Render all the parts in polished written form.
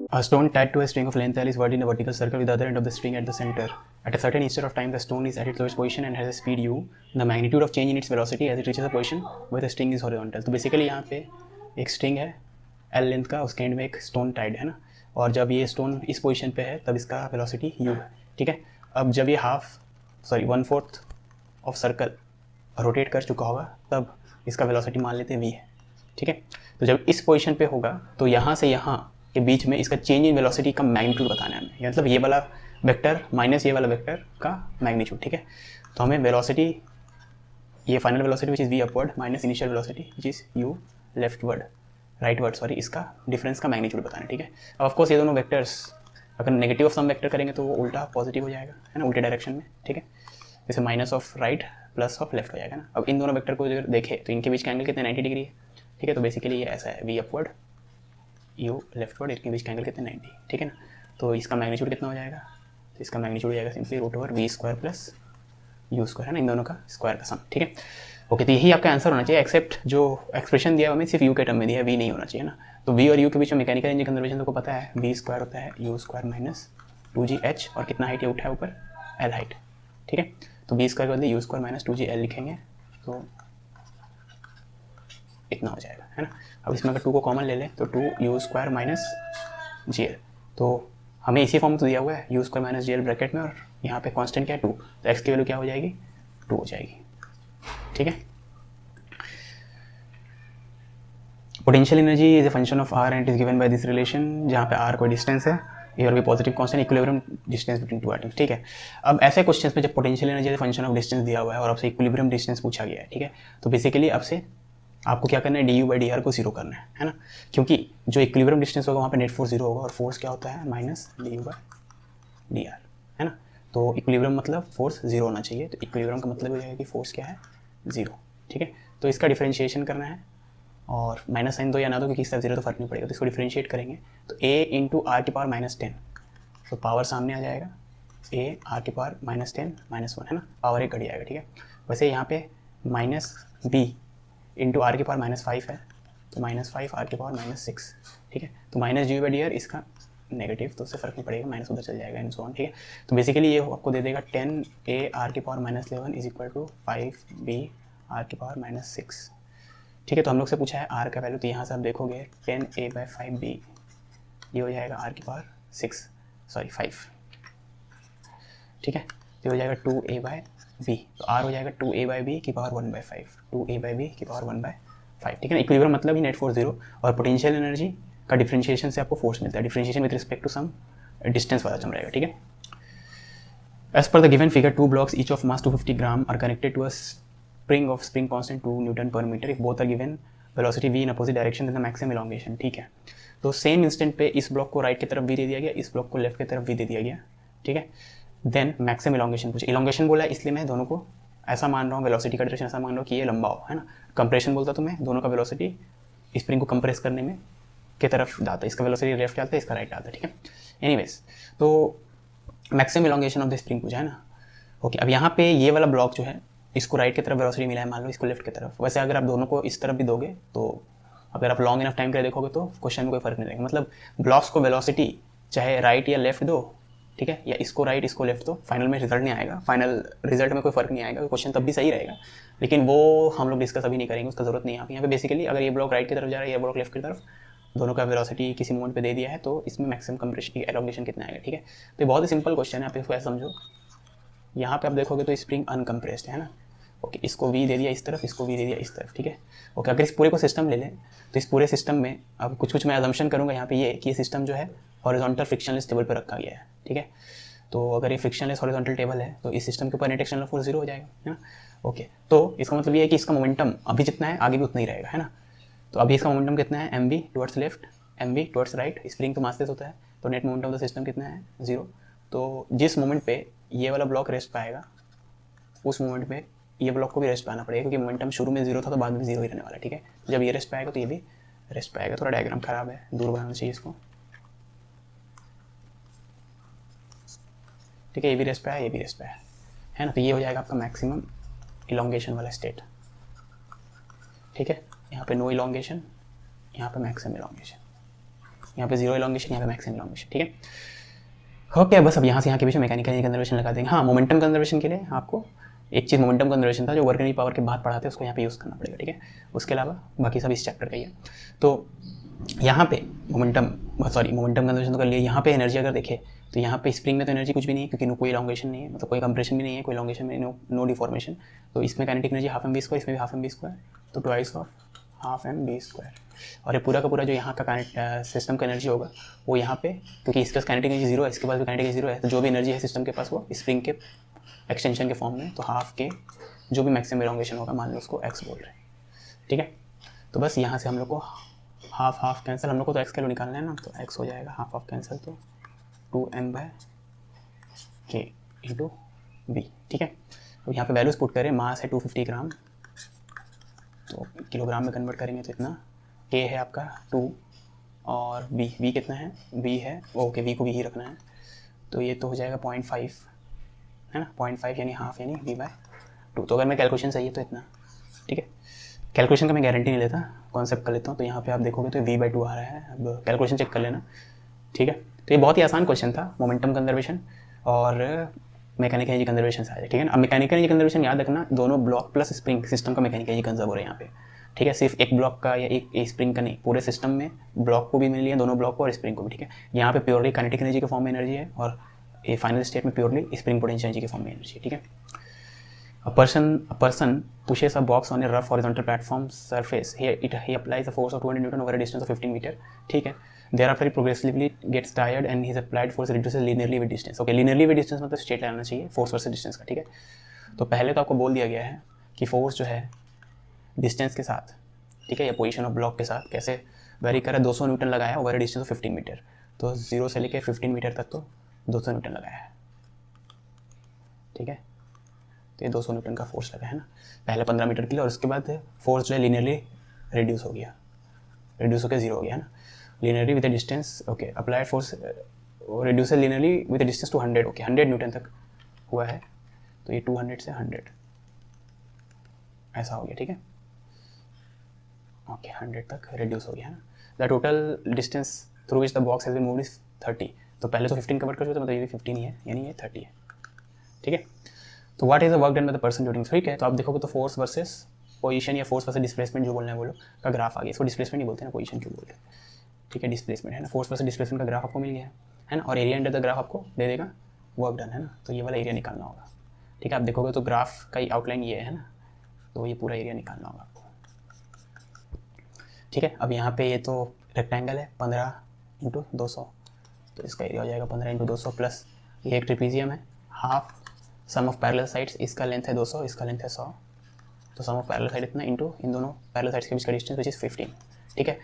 A stone tied to a string of length L is whirled in a vertical circle with the other end of the string at the center. At a certain instant of time, the stone is at its lowest position and has a speed u. The magnitude of change in its velocity as it reaches a position where the string is horizontal. तो basically यहाँ पे एक string है L length का, उसके and में एक stone Tide है ना, और जब ये स्टोन इस पोजीशन पे है तब इसका वेलोसिटी u है, ठीक है। अब जब ये 1/4 ऑफ सर्कल रोटेट कर चुका होगा तब इसका वेलोसिटी मान लेते हैं v है, ठीक है। तो जब इस पोजीशन पे होगा तो यहाँ से यहाँ के बीच में इसका चेंज इन वेलोसिटी का मैग्नीट्यूड बताना है हमें, मतलब ये वाला वेक्टर माइनस ये वाला वेक्टर का मैग्नीट्यूड, ठीक है। तो हमें वेलोसिटी, ये final velocity which is v upward minus initial velocity which is u rightward sorry, इसका डिफरेंस का मैग्नीट्यूड बताना है, ठीक है। अब ऑफकोर्स ये दोनों वेक्टर्स अगर नेगेटिव ऑफ सम वेक्टर करेंगे तो वो उल्टा पॉजिटिव हो जाएगा, है ना, उल्टे डायरेक्शन में, ठीक है। जैसे minus of right plus of left हो जाएगा ना। अब इन दोनों वेक्टर को अगर देखें तो इनके बीच का एंगल कितने 90 डिग्री है, ठीक है। तो बेसिकली ये ऐसा है v अपवर्ड u लेफ्टवर्ड, इनके बीच का एंगल कितने 90, ठीक है ना। तो इसका मैग्नीट्यूड कितना हो जाएगा, तो इसका मैग्नीट्यूड हो जाएगा सिंपली √v² प्लस u², है ना, इन दोनों का स्क्वायर का सम, ठीक है। ओके, तो यही आपका आंसर होना चाहिए, एक्सेप्ट जो एक्सप्रेशन दिया हमें सिर्फ u के टर्म में दिया है, v नहीं होना चाहिए ना। तो v और u के बीच में मैकेनिकल एनर्जी कंजर्वेशन को पता है, v² होता है u² माइनस 2gh, और कितना हाइट ये उठा है ऊपर l हाइट, ठीक है। तो v² के बदले u² माइनस 2gl लिखेंगे तो इतना हो जाएगा, है ना। अब इसमें अगर 2 को कॉमन ले लें तो 2u² माइनस gl, तो हमें इसी फॉर्म में तो दिया हुआ है u² माइनस gl ब्रैकेट में, और यहाँ पे कांस्टेंट क्या है 2, तो x की वैल्यू क्या हो जाएगी 2 हो जाएगी, ठीक है। Potential energy is a function of r and is given by this relation, जहाँ पे r कोई डिस्टेंस है, ए और B positive constant, equilibrium distance between two atoms, ठीक है। अब ऐसे क्वेश्चंस में जब potential energy as function of distance दिया हुआ है और आपसे इक्विलिब्रियम डिस्टेंस पूछा गया है, ठीक है, तो बेसिकली आपसे आपको क्या करना है, du/dr को जीरो करना है ना, क्योंकि जो इक्विलिब्रियम डिस्टेंस होगा वहाँ पे नेट फोर्स जीरो होगा, और फोर्स क्या होता है माइनस du/dr, है ना। तो इक्विलिब्रियम मतलब फोर्स जीरो होना चाहिए, तो इक्विलिब्रियम का मतलब हो जाएगा कि फोर्स क्या है जीरो, ठीक है। तो इसका डिफरेंशिएशन करना है, और माइनस साइन दो या ना दो क्योंकि इसका जीरो तो फर्क नहीं पड़ेगा, तो इसको डिफरेंशिएट करेंगे तो a इंटू r⁻10, तो पावर सामने आ जाएगा a r⁻10 -1, है ना, पावर एक घट जाएगा, ठीक है। वैसे यहाँ पे माइनस b इंटू r⁻5 है, तो -5 r⁻6, ठीक है। तो माइनस du/dr इसका नेगेटिव, तो उससे फर्क नहीं पड़ेगा, माइनस उधर चल जाएगा एंड सो ऑन, ठीक है। तो बेसिकली ये आपको दे देगा 10a r⁻11 is equal to 5b r⁻6, ठीक है। तो हम लोग से पूछा है r का वैल्यू, तो यहाँ से आप देखोगे 10a/5b ये हो जाएगा r⁻6 ठीक है। तो हो जाएगा 2a/b, तो r हो जाएगा 2a/b की पावर 1/5, 2a/b की पावर 1/5, ठीक है ना। इक्विलिब्रियम मतलब ही नेट फोर्स जीरो, और पोटेंशियल एनर्जी का डिफरेंशिएशन से आपको फोर्स मिलता है, differentiation with respect to some distance पता चल रहेगा, ठीक है। As per the given figure 2 blocks each of mass 250 gram are connected to a spring constant 2 Newton per meter if both are given velocity v in opposite direction then the maximum elongation, ठीक है। तो same instant पे इस block को right की तरफ v दे दिया गया, इस ब्लॉक को लेफ्ट की तरफ v दे दिया गया, ठीक है। देन मैक्सिमम इलोंगेशन पूछे, इलोंगेशन बोला है इसलिए मैं दोनों को ऐसा मान रहा हूँ, वेलोसिटी का डायरेक्शन ऐसा मान रहा हूँ कि ये लंबा हो, है ना। कंप्रेशन बोलता तो मैं दोनों का वेलोसिटी स्प्रिंग को कंप्रेस करने में की तरफ जाता है, इसका वेलोसिटी लेफ्ट जाता है, इसका राइट आता है, ठीक है। एनीवेज, तो maximum elongation of the spring पूछा है ना। ओके, अब यहाँ पे ये वाला ब्लॉक जो है इसको राइट की तरफ वेलोसिटी मिला है, मान लो इसको लेफ्ट की तरफ। वैसे अगर आप दोनों को इस तरफ भी दोगे तो अगर आप लॉन्ग इनफ टाइम के लिए देखोगे तो क्वेश्चन में कोई फर्क नहीं रहेगा, मतलब ब्लॉक्स को वेलोसिटी चाहे राइट या लेफ्ट दो, ठीक है, या इसको राइट इसको लेफ्ट दो, फाइनल में रिजल्ट नहीं आएगा, फाइनल रिजल्ट में कोई फर्क नहीं आएगा, क्वेश्चन तब भी सही रहेगा, लेकिन वो हम लोग डिस्कस अभी नहीं करेंगे, उसका जरूरत नहीं है। यहाँ पे बेसिकली अगर ये ब्लॉक राइट की तरफ जा रहा है, ये ब्लॉक लेफ्ट की तरफ, दोनों का वेलोसिटी किसी मोमेंट पे दे दिया है, तो इसमें मैक्सिमम कंप्रेशन एलोंगेशन कितना आएगा, ठीक है। तो ये बहुत ही सिंपल क्वेश्चन है, आप इसको ऐसा समझो। यहाँ पे आप देखोगे तो स्प्रिंग अनकम्प्रेस्ड है ना, ओके, इसको v दे दिया इस तरफ, इसको v दे दिया इस तरफ, ठीक है। ओके, अगर इस पूरे को सिस्टम ले लें तो इस पूरे सिस्टम में अब कुछ मैं अजम्पशन करूँगा यहाँ पे ये कि ये सिस्टम जो है हॉरिजॉन्टल फ्रिक्शनलेस टेबल पर रखा गया है, ठीक है। तो अगर ये फ्रिक्शनलेस हॉरिजॉन्टल टेबल है तो इस सिस्टम के ऊपर नेट एक्सटर्नल फोर्स जीरो हो जाएगा, है ना। ओके, तो इसका मतलब ये है कि इसका मोमेंटम अभी जितना है आगे भी उतना ही रहेगा, है ना। तो अभी इसका मोमेंटम कितना है, mv towards left, mv towards right, spring तो मास लेस होता है, तो net momentum of the system कितना है 0। तो जिस मोमेंट पे ये वाला ब्लॉक रेस्ट पाएगा उस मोमेंट पे ये ब्लॉक को भी रेस्ट पाना पड़ेगा, क्योंकि मोमेंटम शुरू में 0 था तो बाद में 0 ही रहने वाला है, ठीक है। जब ये रेस्ट पाएगा तो ये भी रेस्ट पाएगा। थोड़ा डायग्राम खराब है, दूर बनाना चाहिए इसको, ठीक है। ये भी रेस्ट पाया, ये भी रेस्ट पाया, है ना। तो ये हो जाएगा आपका मैक्सिमम इलोंगेशन वाला स्टेट, ठीक है। यहाँ पे नो इलोंगेशन, यहाँ पे मैक्सिमम इलोंगेशन, यहाँ पे जीरो इलॉन्गेशन, यहाँ पे मैक्सिमम इलॉन्गेशन, ठीक है। ओके, बस अब यहाँ से यहाँ के बीच में मैकेनिकल एनर्जी कंजर्वेशन लगा देंगे। हाँ, मोमेंटम कंजर्वेशन के लिए आपको एक चीज़ मोमेंटम कंजर्वेशन था जो वर्क एनर्जी पावर के बाद पढ़ाते हैं, उसको यहाँ पे यूज़ करना पड़ेगा, ठीक है। उसके अलावा बाकी सब इस चैप्टर का ही है। तो यहाँ पे मोमेंटम कंजर्वेशन तो कर लिए। यहाँ पे एनर्जी अगर देखें तो यहाँ पे स्प्रिंग में तो एनर्जी कुछ भी नहीं है, क्योंकि कोई इलॉन्गेशन नहीं है, मतलब कोई कंप्रेशन भी नहीं है, कोई इलॉन्गेशन में नो डिफॉर्मेशन। तो इसमें kinetic energy half M V square, इसमें भी हाफ एम बी स्क्वायर, तो twice of half M V square. और ये पूरा का पूरा जो यहाँ का सिस्टम का एनर्जी होगा वो यहाँ पे, क्योंकि इसका काइनेटिक एनर्जी जीरो है, इसके पास भी काइनेटिक एनर्जी जीरो है, तो जो भी एनर्जी है सिस्टम के पास वो स्प्रिंग के एक्सटेंशन के फॉर्म में, तो हाफ के जो भी मैक्सिमम इलॉन्गेशन होगा, मान लो उसको एक्स बोल रहे हैं, ठीक है। तो बस यहाँ से हम लोग को हाफ हाफ कैंसिल, हम लोग को तो एक्स का वैल्यू निकालना है ना, तो एक्स हो जाएगा हाफ हाफ कैंसिल, तो 2m/k इंटू बी, ठीक है। तो यहाँ पे वैल्यूज पुट करें, मास है 250 ग्राम, तो किलोग्राम में कन्वर्ट करेंगे तो इतना, k है आपका 2 और b कितना है, b है ओके, v को भी ही रखना है, तो ये तो हो जाएगा 0.5 है ना, 0.5 यानी हाफ यानी v/2। तो अगर मैं कैलकुलेशन सही है तो इतना, ठीक है। कैलकुलेशन का मैं गारंटी नहीं लेता, कॉन्सेप्ट कर लेता हूँ। तो यहाँ पे आप देखोगे तो v/2 आ रहा है, अब कैलकुलेशन चेक कर लेना, ठीक है। तो ये बहुत ही आसान क्वेश्चन था, मोमेंटम कंजर्वेशन और मैकेनिकल एनर्जी कंजर्वेशन से आ जाए, ठीक है ना। अब मैकेनिकल एनर्जी कंजर्वेशन याद रखना, दोनों ब्लॉक प्लस स्प्रिंग सिस्टम का मैकेनिकल एनर्जी कंजर्व हो रहा है यहाँ पे, ठीक है। सिर्फ एक ब्लॉक का या एक स्प्रिंग का नहीं, पूरे सिस्टम में ब्लॉक को भी मिल लिया, दोनों ब्लॉक को और स्प्रिंग को भी, ठीक है। यहाँ पे प्योरली काइनेटिक एनर्जी के फॉर्म में एनर्जी है और ये फाइनल स्टेट में प्योरली स्प्रिंग पोटेंशियल एनर्जी के फॉर्म में एनर्जी, ठीक है। A person pushes a box on a rough horizontal platform surface. He applies a force of 200 Newton over a distance of 15 meter. ठीक है. Thereafter he progressively gets tired and his applied force reduces linearly with distance. Okay, linearly with distance मतलब straight लाना चाहिए force versus distance का, ठीक है। तो पहले तो आपको बोल दिया गया है कि फोर्स जो है डिस्टेंस के साथ, ठीक है, या पोजीशन ऑफ ब्लॉक के साथ कैसे वेरी करा, 200 न्यूटन लगाया over a distance of 15 metre. तो 0 से लेकर 15 मीटर तक तो 200 न्यूटन लगाया है, ठीक है। तो ये 200 न्यूटन का फोर्स लगा है ना पहले 15 मीटर के लिए, और उसके बाद फोर्स जो है लीनियरली रिड्यूस हो गया, रिड्यूस होकर 0 हो गया है ना, linearly with distance, okay. Applied force reduce linearly with distance to 100, okay, 100 newton तक हुआ है, तो ये 200 से 100 ऐसा हो गया, ठीक है, ओके। 100 तक रिड्यूस हो गया है ना। The total distance through which the box has been moved is 30। तो पहले तो 15 कवर कर चुके, तो मतलब ये भी 15 ही है, यानी ये 30 है, ठीक है। तो what is the work done by the person during, ठीक है। तो आप देखोगे तो फोर्स वर्सेस पोजीशन या फोर्स वर्सेस डिस्प्लेसमेंट जो बोलना है बोलो का ग्राफ आ गया। इसको डिस्प्लेसमेंट नहीं बोलते हैं, पोजीशन क्यों बोलते हैं, ठीक है, डिस्प्लेसमेंट है ना। फोर्स वर्सेस डिस्प्लेसमेंट का ग्राफ आपको मिल गया है ना, और एरिया अंडर द ग्राफ आपको दे देगा वर्क डन, है ना। तो ये वाला एरिया निकालना होगा, ठीक है। आप देखोगे तो ग्राफ का आउटलाइन ये है ना, तो ये पूरा एरिया निकालना होगा आपको, ठीक है। अब यहाँ पे ये तो रेक्टेंगल है 15 × 200, तो इसका एरिया हो जाएगा 15 × 200 प्लस ये एक ट्रिपीजियम है, half sum of parallel sides, इसका लेंथ है 200, इसका लेंथ है 100, तो सम ऑफ पैरेलल साइड इतना इंटू इन दोनों पैरेलल साइड्स के बीच का डिस्टेंस विच इज़ 15, ठीक है।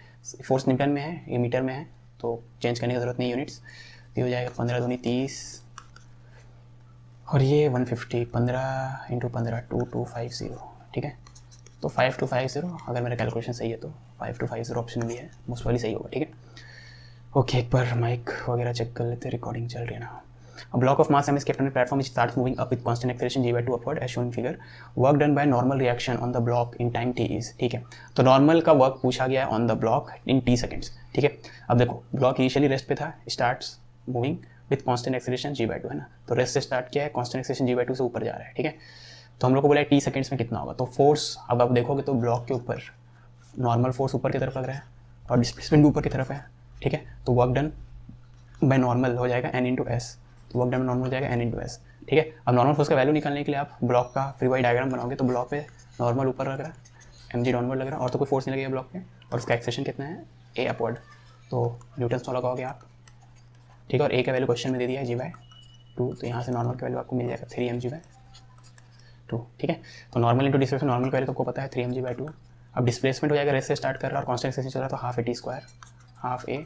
फोर्स न्यूटन में है, ये मीटर में है, तो चेंज करने की जरूरत नहीं यूनिट्स। ये हो जाएगा 15 दूनी 30 और ये 150, 15 × 15 2250, ठीक है। तो 5250, अगर मेरा कैलकुलेशन सही है तो 5250 ऑप्शन भी है, मोस्ट वाली सही होगा, ठीक है। ओके, एक बार माइक वगैरह चेक कर लेते हैं, रिकॉर्डिंग चल रही है ना। A block of mass m is kept on a platform which starts moving up with constant acceleration g/2 upward as shown in figure. Work done by normal reaction on the block in time t is, ठीक है। तो normal का work पूछा गया है on the block in t seconds, ठीक है। अब देखो ब्लॉक इनिशियली रेस्ट पे था, starts moving with constant acceleration g/2, है ना। तो रेस्ट से स्टार्ट किया है, कांस्टेंट एक्सेलरेशन g/2 से ऊपर जा रहा है, ठीक है। तो हम लोग को बोला है t सेकेंड्स में कितना होगा, तो फोर्स अब आप देखोगे तो ब्लॉक के ऊपर नॉर्मल फोर्स ऊपर की तरफ लग रहा है और डिस्प्लेसमेंट ऊपर की तरफ है, ठीक है। तो वर्क डन बाय नॉर्मल हो जाएगा n × s, work done normal हो जाएगा n × s, ठीक है। अब नॉर्मल फोर्स का वैल्यू निकालने के लिए आप ब्लॉक का फ्री बॉडी डायग्राम बनाओगे, तो ब्लॉक पे नॉर्मल ऊपर लग रहा है, mg डाउनवर्ड लग रहा है, और तो कोई फोर्स नहीं लगेगा ब्लॉक पे, और उसका एक्सेशन कितना है a अपवर्ड, तो न्यूटन्स तो लगाओगे आप, ठीक है। और a का वैल्यू क्वेश्चन में दे दिया है g/2, तो यहाँ से नॉर्मल का वैल्यू आपको मिल जाएगा 3mg/2, ठीक है। तो नॉर्मल इंटू डिस्प्लेसमेंट, नॉर्मल का वैल्यू तो आपको पता है 3mg/2। अब डिस्प्लेसमेंट हो जाएगा, रेस्ट से स्टार्ट कर रहा है और कांस्टेंट एक्सेलरेशन चल रहा है, तो half a t square, half a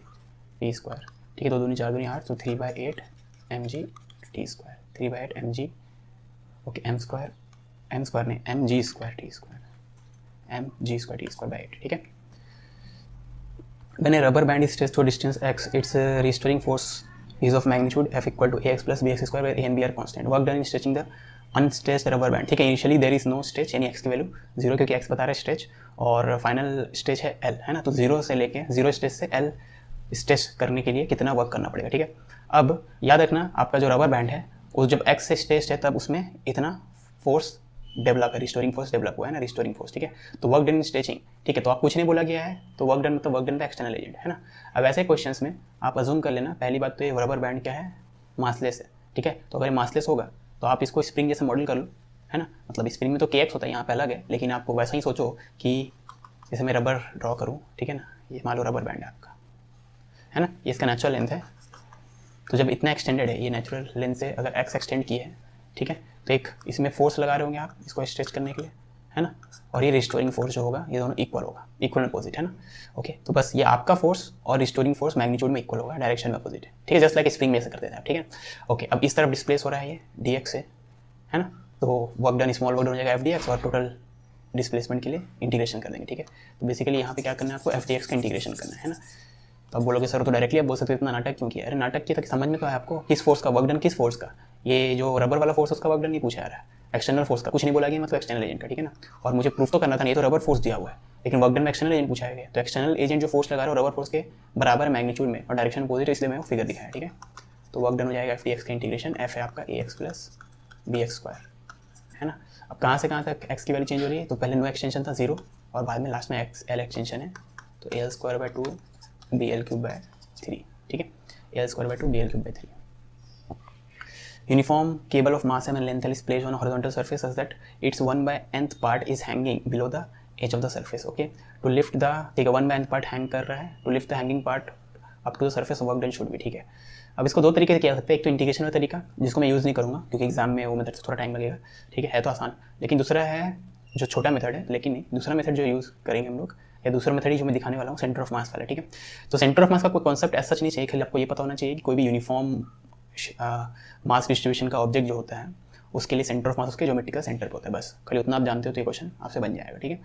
t square, ठीक है। 2 दूनी 4 दूनी 8, तो 3/8 mg t square, 3/8 mg, okay, m square नहीं mg square t square, mg square t square by 8, ठीक है। When a rubber band is stretched to a distance x, its restoring force is of magnitude f equal to ax plus bx square, where a and b are constant. Work done in stretching the unstretched rubber band, ठीक है। Initially there is no stretch, यानी x की value 0, क्योंकि x बता रहा है stretch, और final stretch है l, है ना। तो 0 से लेके 0 स्ट्रेच से l स्ट्रेच करने के लिए कितना वर्क करना पड़ेगा, ठीक है। अब याद रखना आपका जो रबर बैंड है वो जब एक्स से स्ट्रेच्ड है तब उसमें इतना फोर्स डेवलप है, रिस्टोरिंग फोर्स डेवलप हुआ है ना, रिस्टोरिंग फोर्स, ठीक है। तो वर्क डन इन स्ट्रेचिंग, ठीक है। तो आप कुछ नहीं बोला गया है, तो वर्क डन मतलब work done by external agent, है ना। अब ऐसे क्वेश्चंस में आप अज्यूम कर लेना, पहली बात तो ये रबर बैंड क्या है, मासलेस है, ठीक है। तो अगर मासलेस होगा तो आप इसको स्प्रिंग जैसे मॉडल कर लो, है ना। मतलब स्प्रिंग में तो के एक्स होता है, यहाँ पे अलग है, लेकिन आपको वैसा ही सोचो कि जैसे मैं रबर ड्रॉ करूँ, ठीक है ना। ये मान लो रबर बैंड है आपका, है ना, ये इसका नेचुरल लेंथ है। तो जब इतना एक्सटेंडेड है, ये नेचुरल लेंथ से अगर एक्स एक्सटेंड की है, ठीक है, तो एक इसमें फोर्स लगा रहे होंगे आप इसको स्ट्रेच करने के लिए, है ना। और ये रिस्टोरिंग फोर्स जो होगा ये दोनों इक्वल होगा, इक्वल एंड अपोजिट, है ना। ओके, तो बस ये आपका फोर्स और रिस्टोरिंग फोर्स मैग्नीट्यूड में इक्वल होगा, डायरेक्शन में अपोजिट है, ठीक है। जस्ट लाइक स्प्रिंग में ऐसे करते थे आप, ठीक है। ओके, अब इस तरफ डिस्प्लेस हो रहा है ये डी एक्स से, है ना। तो work done small work done हो जाएगा एफ डी एक्स, और टोटल डिस्प्लेसमेंट के लिए इंटीग्रेशन कर देंगे, ठीक है। तो बेसिकली यहाँ पे क्या करना है आपको, एफ डी एक्स का इंटीग्रेशन करना है ना। तो अब बोलोगे सर तो डायरेक्टली आप बोल सकते हो इतना नाटक क्यों किया। अरे नाटक किया तक समझ में तो है आपको, किस फोर्स का वर्क डन, किस फोर्स का, ये जो रबर वाला फोर्स उसका वर्क डन नहीं पूछा जा रहा है, एक्सटर्नल फोर्स का कुछ नहीं बोला गया, मतलब एक्सटर्नल एजेंट का, ठीक है ना। और मुझे प्रूफ तो करना था, नहीं तो रबर फोर्स दिया हुआ है, लेकिन वर्क डन में एक्सटर्नल एजेंट पूछा गया। तो एक्सटर्नल एजेंट जो फोर्स लगा रहा है रबर फोर्स के बराबर मैग्नीट्यूड में और डायरेक्शन अपोजिट है, इसलिए मैं वो फिगर दिखाया, ठीक है। तो वर्क डन हो जाएगा एफ डी एक्स का इंटीग्रेशन, एफ है आपका a x plus b x square, है ना। अब कहाँ से कहाँ तक एक्स की वैल्यू चेंज हो रही है, तो पहले नो एक्सटेंशन था 0 और बाद में लास्ट में एक्स एल एक्सटेंशन है, तो A L square by 2 B L cube by 3, ठीक है। A L square by 2 B L cube by 3। Uniform cable of mass m and length L is placed on a horizontal surface such that its 1/nth part is hanging below the edge of the surface. Okay, to lift the, ठीक है, 1/nth part hang कर रहा है, to lift the hanging part up to the surface work done should be, ठीक है। अब इसको दो तरीके से किया सकते हैं, एक तो इंटीग्रेशन वाला तरीका जिसको मैं यूज़ नहीं करूँगा क्योंकि एग्जाम में वो मेथड से थोड़ा टाइम लगेगा, ठीक है तो आसान। लेकिन दूसरा है जो छोटा मेथड है, लेकिन नहीं, दूसरा मेथड जो यूज़ करेंगे हम लोग, या दूसरा मेथड ही जो मैं दिखाने वाला हूँ, सेंटर ऑफ मास वाला, ठीक है। तो सेंटर ऑफ मास का कोई कॉन्सेप्ट ऐसा नहीं चाहिए, खाली आपको ये पता होना चाहिए कि कोई भी यूनिफॉर्म मास डिस्ट्रीब्यूशन का ऑब्जेक्ट जो होता है उसके लिए सेंटर ऑफ मास उसके ज्योमेट्रिकल सेंटर पे होता है, बस खाली उतना आप जानते हो तो ये क्वेश्चन आपसे बन जाएगा, ठीक है।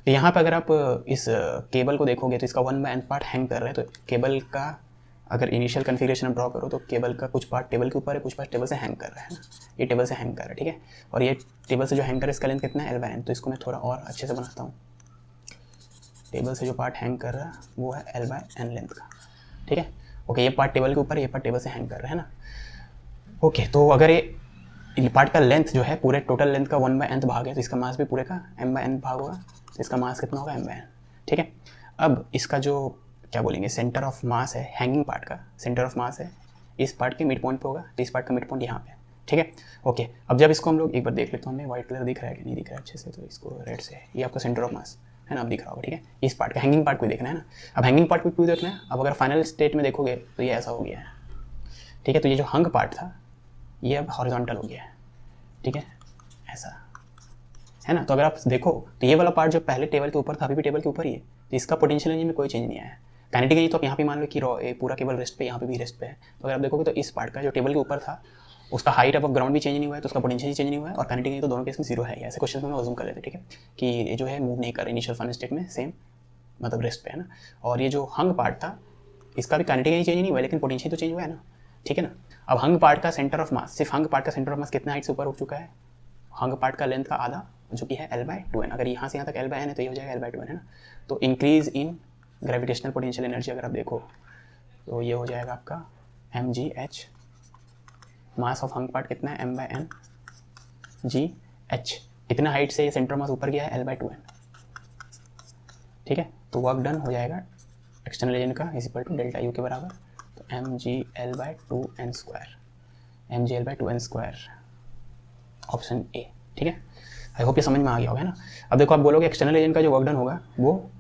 तो यहाँ पे अगर आप इस केबल को देखोगे तो इसका 1/nth पार्ट हैंग कर रहा है, तो केबल का अगर इनिशियल कन्फिग्रेशन आप ड्रॉ करो तो केबल का कुछ पार्ट टेबल के ऊपर है, कुछ पार्ट टेबल से हैंग कर रहा है ना, ये टेबल से हैंग कर रहा है, ठीक है। और ये टेबल से जो हैंग कर रहा है इसका लेंथ कितना है, L/n, तो इसको मैं थोड़ा और अच्छे से बनाता हूँ। टेबल से जो पार्ट हैंग कर रहा है वो है L/n लेंथ का, ठीक है। ओके, ये पार्ट टेबल के ऊपर, ये पार्ट टेबल से हैंग कर रहा है ना। ओके, तो अगर ये पार्ट का लेंथ जो है पूरे टोटल लेंथ का 1/nth भाग है तो इसका मास भी पूरे का m/n भाग होगा, तो इसका मास कितना होगा m/n, ठीक है। अब इसका जो क्या बोलेंगे सेंटर ऑफ मास है, हैंगिंग पार्ट का सेंटर ऑफ मास है इस पार्ट के मिड पॉइंट पे होगा, तो इस पार्ट का मिड पॉइंट यहाँ पे, ठीक है। ओके, अब जब इसको हम लोग एक बार देख लेते हैं, हमें व्हाइट कलर दिख रहा है कि नहीं दिख रहा है अच्छे से, तो इसको रेड से, ये आपका सेंटर ऑफ मास है ना, अब दिख रहा होगा, ठीक है। इस पार्ट का हैंगिंग पार्ट को देखना है ना। अब हैंगिंग पार्ट को क्यों देखना है, अब अगर फाइनल स्टेट में देखोगे तो ये ऐसा हो गया है, ठीक है। तो ये जो हंग पार्ट था ये अब हॉरिजॉन्टल हो गया है, ठीक है, ऐसा है ना। तो अगर आप देखो तो ये वाला पार्ट जो पहले टेबल के ऊपर था अभी भी टेबल के ऊपर ही है, तो इसका पोटेंशियल एनर्जी में कोई चेंज नहीं आया है। काइनेटिक एनर्जी तो आप यहाँ पे मान लो कि पूरा केबल रेस्ट पे, यहाँ पे भी रेस्ट पे है। तो अगर आप देखोगे तो इस पार्ट का जो टेबल के ऊपर था उसका हाइट अब ग्राउंड भी चेंज नहीं हुआ है, तो उसका पोटेंशियल चेंज नहीं हुआ है, और काइनेटिक एनर्जी तो दोनों केस में 0 है। ऐसे क्वेश्चन में अज्यूम कर लेते हैं, ठीक है, कि ये जो है मूव नहीं कर इनिशियल फाइनल स्टेट में सेम मतलब रेस्ट पे है ना। और ये जो हंग पार्ट था इसका भी काइनेटिक एनर्जी चेंज नहीं हुआ है, लेकिन पोटेंशियल तो चेंज हुआ है ना, ठीक है ना। अब हंग पार्ट का सेंटर ऑफ मास, सिर्फ हंग पार्ट का सेंटर ऑफ मास कितना हाइट से ऊपर हो चुका है, हंग पार्ट का लेंथ का आधा जो कि है L/2n। अगर यहाँ से यहाँ तक L/n है तो ये हो जाएगा L/2n, है ना। तो increase in gravitational potential energy अगर आप देखो तो ये हो जाएगा आपका mgh, mass of hung part कितना है m/n gh, इतना हाइट से ये सेंटर मास ऊपर गया है L/2n, ठीक है। तो वर्क डन हो जाएगा एक्सटर्नल एजेंट का is equal to delta U के बराबर, तो mgL/2n², ऑप्शन ए, ठीक है। आई होप ये समझ में आ गया होगा ना। अब देखो आप बोलोगे एक्सटर्नल एजेंट का जो वर्क डन होगा वो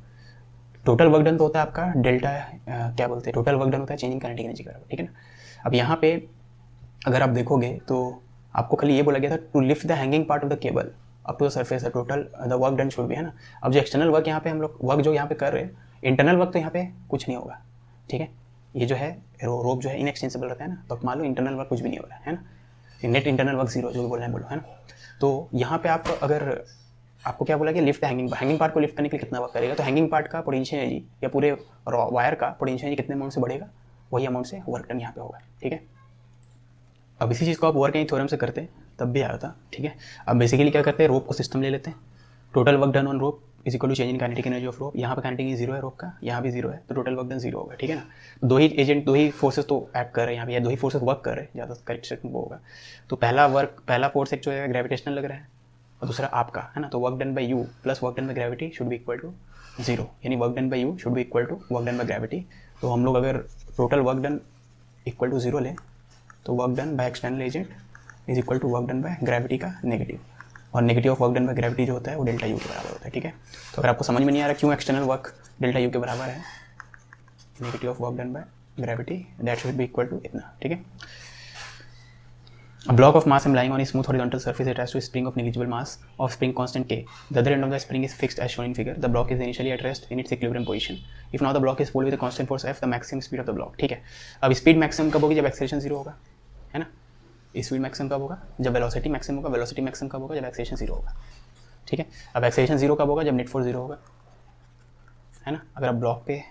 टोटल वर्क डन तो होता है आपका डेल्टा, क्या बोलते हैं, टोटल वर्क डन होता है चेंजिंग काइनेटिक एनर्जी का, ठीक है ना। अब यहाँ पे अगर आप देखोगे तो आपको खाली ये बोला गया था to lift the hanging part of the cable up to the surface total the work done should be, है ना। अब जो एक्सटर्नल वर्क यहाँ पे हम लोग वर्क जो यहाँ पे कर रहे हैं, इंटरनल वर्क तो यहाँ पे कुछ नहीं होगा, ठीक है। ये जो है रोप जो है इनएक्सटेंसिबल रहता है ना, तो मान लो इंटरनल वर्क कुछ भी नहीं हो रहा है ना, नेट इंटरनल वर्क 0 जो भी बोल रहे हैं बोलो, है ना। तो यहाँ पे आप अगर आपको क्या बोला कि लिफ्ट हैंगिंग पार्ट को लिफ्ट करने के लिए कितना वर्क करेगा, तो हैंगिंग पार्ट का पोटेंशियल एनर्जी या पूरे वायर का पोटेंशियल एनर्जी कितने अमाउंट से बढ़ेगा, वही अमाउंट से वर्क डन यहाँ पे होगा, ठीक है। अब इसी चीज़ को आप वर्क एनर्जी थ्योरम से करते तब भी आया था, ठीक है। अब बेसिकली क्या करते हैं, रोप को सिस्टम ले लेते हैं, total work done on rope is equal to change in kinetic energy of rope. यहाँ पे काइनेटिक एनर्जी जीरो है रोप का, यहाँ भी जीरो है, तो टोटल वर्क डन जीरो होगा, ठीक है ना। दो ही एजेंट, दो ही फोर्सेस तो एक्ट कर रहे हैं यहाँ पे, या दो ही फोर्सेस वर्क कर रहे हैं, ज़्यादा करेक्ट स्टेटमेंट वो होगा। तो पहला फोर्स एक जो है ग्रेविटेशनल लग रहा है और दूसरा आपका है ना। तो work done by you plus work done by gravity should be equal to zero, यानी work done by you should be equal to work done by gravity. तो हम लोग अगर total work done equal to zero लें तो work done by external agent is equal to work done by gravity का negative, और negative of work done by gravity जो होता है वो डेल्टा यू के बराबर होता है, ठीक है। तो अगर आपको समझ में नहीं आ रहा क्यों एक्सटर्नल वर्क डेल्टा यू के बराबर है, negative of work done by gravity that should be equal to इतना, ठीक है। A block of mass M lying on a smooth horizontal surface attached to a spring of negligible mass of spring constant K. The other end of the spring is fixed as shown in figure. The block is initially at rest in its equilibrium position. If now the block is pulled with a constant force F, the maximum speed of the block. ठीक है, अब speed maximum कब होगी? जब acceleration zero होगा, है ना। Speed maximum कब होगा? जब वेलोसिटी मैक्सिमम होगा। वेलोसिटी मैक्सिमम कब होगा? जब एक्सेलरेशन जीरो होगा, ठीक है। अब एक्सेलरेशन जीरो कब होगा? जब नेट फोर्स जीरो होगा, है ना। अगर आप ब्लॉक पे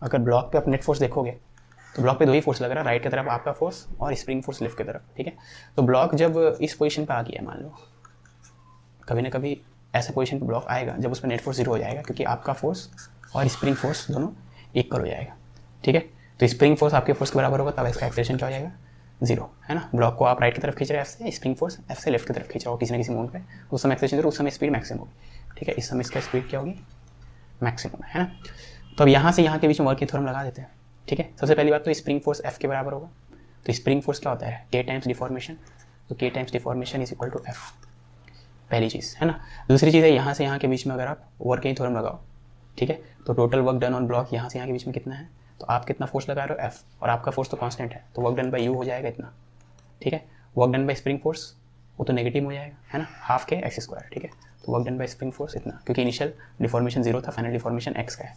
आप नेट फोर्स देखोगे तो ब्लॉक पे दो ही फोर्स लग रहा है, राइट की तरफ आपका फोर्स और स्प्रिंग फोर्स लेफ्ट की तरफ, ठीक है। तो ब्लॉक जब इस पोजीशन पे आ गया, मान लो कभी ना कभी ऐसे पोजीशन पे ब्लॉक आएगा जब उस पर नेट फोर्स जीरो हो जाएगा, क्योंकि आपका फोर्स और स्प्रिंग फोर्स दोनों इक्वल हो जाएगा, ठीक है। तो स्प्रिंग फोर्स आपके फोर्स के बराबर होगा, तब इसका एक्सेलरेशन क्या हो जाएगा? जीरो, है ना। ब्लॉक को आप राइट की तरफ खींच रहे हैं एफ से, स्प्रिंग फोर्स एफ से लेफ्ट की तरफ खींच रहा हो किसी ना किसी मोड पे, उस समय एक्सेलरेशन जीरो, उस समय स्पीड मैक्सिमम होगी, ठीक है। इस समय इसका स्पीड क्या होगी? मैक्सिमम, है ना। तो अब यहाँ से यहाँ के बीच में वर्क की थ्योरम लगा देते हैं, ठीक है। सबसे पहली बात तो स्प्रिंग फोर्स एफ के बराबर होगा, तो स्प्रिंग फोर्स क्या होता है? के टाइम्स डिफॉर्मेशन, तो K times deformation is equal to F, पहली चीज़, है ना। दूसरी चीज़ है यहाँ से यहाँ के बीच में अगर आप वर्क की थ्योरम लगाओ, ठीक है, तो total work done on block यहाँ से यहाँ के बीच में कितना है? तो आप कितना फोर्स लगा रहे हो? एफ, और आपका फोर्स तो कांस्टेंट है, तो वर्क डन बाई यू हो जाएगा इतना, ठीक है। Work done by spring force वो तो नेगेटिव हो जाएगा, है ना, हाफ के एक्स स्क्वायर, ठीक है। तो work done by spring force इतना, क्योंकि इनिशियल डिफॉर्मेशन जीरो था, फाइनल डिफॉर्मेशन एक्स का है,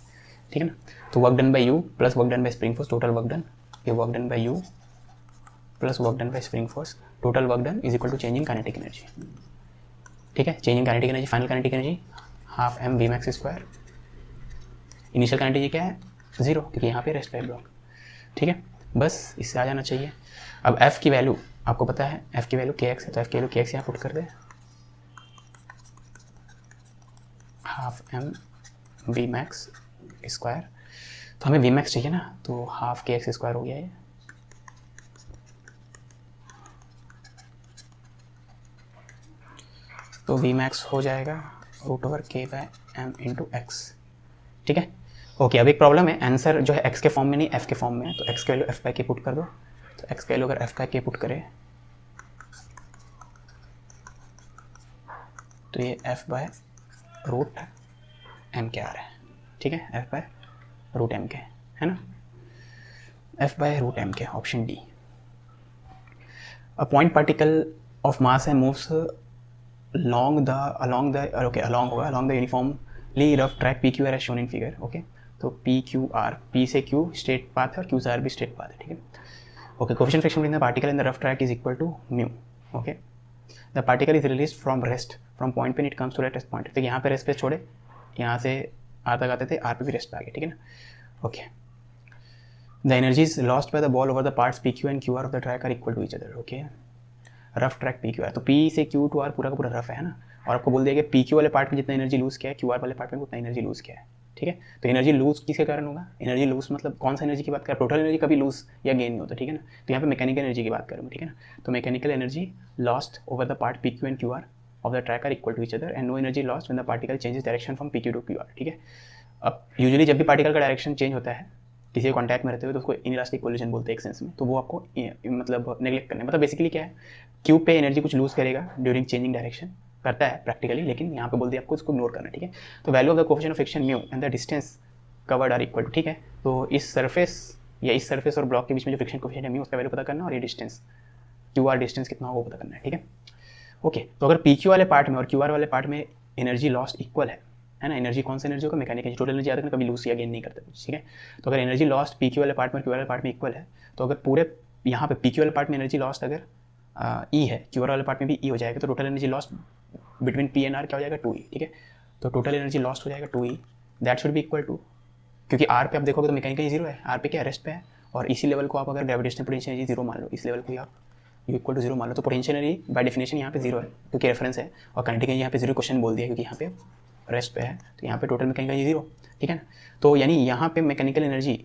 ठीक है ना। तो work done by you plus work done by spring force, total work done, ये work done by you plus work done by spring force, total work done is equal to change in kinetic energy, ठीक है। Change in kinetic energy, final kinetic energy half m v max square, initial kinetic energy क्या है? Zero, क्योंकि यहाँ पे rest है block, ठीक है। बस इससे आ जाना चाहिए। अब एफ की वैल्यू आपको पता है, एफ की वैल्यू के एक्स है, तो एफ की वैल्यू के एक्स यहाँ पुट कर दे, half m v max square, तो हमें वी मैक्स चाहिए ना, तो हाफ के एक्स स्क्वायर हो गया ये, तो वी मैक्स हो जाएगा रूट ओवर के बाय एम इंटू एक्स, ठीक है। ओके, अब एक प्रॉब्लम है, आंसर जो है एक्स के फॉर्म में नहीं एफ के फॉर्म में है, तो एक्स की वैल्यू एफ बाई के पुट कर दो, तो एक्स की वैल्यू अगर एफ बाई के पुट करें तो ये एफ बाय रूट एम के आ रहा है, ठीक है, एफ बाय रूट एम के, है ना, एफ बाय रूट एम के, option D. A point particle of mass है moves along the uniformly rough track PQR as shown in figure, okay। तो PQR, P से Q स्ट्रेट पाथ है और Q से R भी स्ट्रेट पाथ है, ठीक है। Okay, coefficient friction between the particle in the rough track is equal to mu, okay. The particle is release from rest from point पे it comes to rest point, तो यहाँ पे rest पे छोड़े, यहाँ से R तक आते थे, R पे भी रेस्ट पे आ गए, ठीक है ना। Okay, the energy is lost by the ball over the parts PQ and QR of the track are equal to each other, okay. Rough track PQ है, तो P से Q टू R पूरा का पूरा रफ है ना, और आपको बोल दिया कि PQ वाले पार्ट में जितना एनर्जी लूज किया है QR वाले पार्ट में उतना एनर्जी लूज किया है, ठीक है। तो एनर्जी लूज किसके कारण होगा? एनर्जी लूज मतलब कौन सा एनर्जी की बात कर, टोटल एनर्जी कभी लूज या गेन नहीं होता, ठीक है ना। तो यहाँ पे मैकेनिकल एनर्जी की बात करूँगा, ठीक है ना। तो mechanical energy lost over the part PQ and QR of the track are equal to each other and no energy lost when the particle changes direction from PQ to QR, ठीक है। अब यूजुअली जब भी particle का direction change होता है किसी contact में रहते हुए, तो उसको इनइलास्टिक कोलिजन बोलते हैं एक सेंस में, तो वो आपको मतलब नेग्लेक्ट करना है। मतलब बेसिकली क्या है, क्यू पे एनर्जी कुछ लूज करेगा ड्यूरिंग चेंजिंग डायरेक्शन, करता है प्रैक्टिकली, लेकिन यहाँ पे बोल दिया आपको इसको इग्नोर करना है, ठीक है। तो value of the coefficient of friction mu and the distance covered are equal, ठीक है। तो इस सरफेस या इस सरफेस और ब्लॉक के बीच में जो फ्रिक्शन कोफिशिएंट है म्यू, उसका वैल्यू पता करना, और ये डिस्टेंस QR डिस्टेंस कितना होगा वो पता करना है, ठीक है। ओके, तो अगर PQ वाले पार्ट में और QR वाले पार्ट में एनर्जी लॉस्ट इक्वल है ना, एनर्जी कौन सा एनर्जी होगा? मैकेनिकल, टोटल एनर्जी याद रखना, कभी लूज या गेन नहीं करते, ठीक है। तो अगर एनर्जी लॉस्ट PQ वाले पार्ट में और QR वाले पार्ट में इक्वल है, तो अगर पूरे यहाँ पे PQ वाले पार्ट में एनर्जी लॉस्ट अगर E है, QR वाले पार्ट में भी E हो जाएगा, तो total energy lost between P and R क्या हो जाएगा? 2E, ठीक है। तो टोटल एनर्जी लॉस्ट हो जाएगा 2E, that should be equal to, क्योंकि R पे आप देखोगे तो मैकेनिकल जीरो है, R पे क्या रेस्ट पे है, और इसी लेवल को आप अगर ग्रेविटेशनल पोटेंशियल एनर्जी जीरो मान लो, इस लेवल को ही आप यू इक्वल टू जीरो मान लो, तो पोटेंशियल एनर्जी बाय डेफिनेशन यहाँ पे जीरो है क्योंकि रेफरेंस है, और काइनेटिक एनर्जी यहाँ पे जीरो क्वेश्चन बोल दिया क्योंकि यहाँ पे रेस्ट पे है, तो यहाँ पे टोटल मैकेनिकल एनर्जी जीरो, ठीक है ना। तो यानी यहाँ पे मैकेनिकल एनर्जी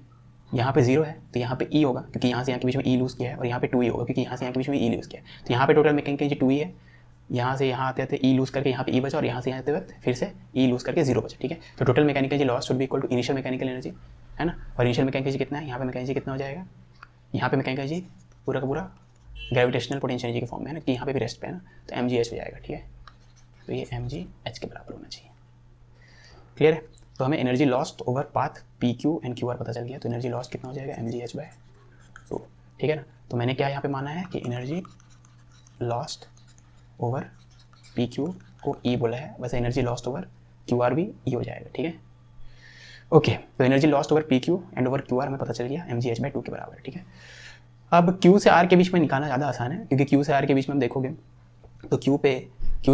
यहाँ पे जीरो है, तो यहाँ पे ई होगा क्योंकि यहाँ से यहाँ के बीच में ई लूज़ किया है, और यहाँ पे टू ई होगा क्योंकि यहाँ से यहाँ के बीच में ई लूज़ किया है, तो यहाँ पे टोटल मैकेनिकल एनर्जी टू ई है। यहाँ से यहाँ आते आते ई लूज़ करके यहाँ पे ई बचा, और यहाँ से यहाँ आते वक्त फिर से ई लूज़ करके जीरो बचा, ठीक है। तो total mechanical energy loss should be equal to initial mechanical energy, है ना। और इनिशियल मैकेनिकल एनर्जी कितना है, यहाँ पे मैकेनिकल एनर्जी कितना हो जाएगा, यहाँ पे मैकेनिकल एनर्जी पूरा का पूरा ग्रेविटेशनल पोटेंशियल एनर्जी के फॉर्म में है ना, कि यहाँ पे भी रेस्ट पे है ना, तो एम जी एच हो जाएगा, ठीक है। तो ये एम जी एच के बराबर होना चाहिए, क्लियर है। तो हमें energy lost over path P Q and Q R पता चल गया, तो एनर्जी लॉस्ट कितना हो जाएगा, M G H by two, ठीक है ना। तो मैंने क्या यहाँ पे माना है कि energy lost over P Q को ई बोला है, वैसे energy lost over Q R भी ई हो जाएगा, ठीक है। ओके, तो energy lost over P Q and over Q R हमें पता चल गया M G H by two के बराबर, ठीक है। अब क्यू से आर के बीच में निकालना ज़्यादा आसान है, क्योंकि क्यू से आर के बीच में हम देखोगे तो क्यू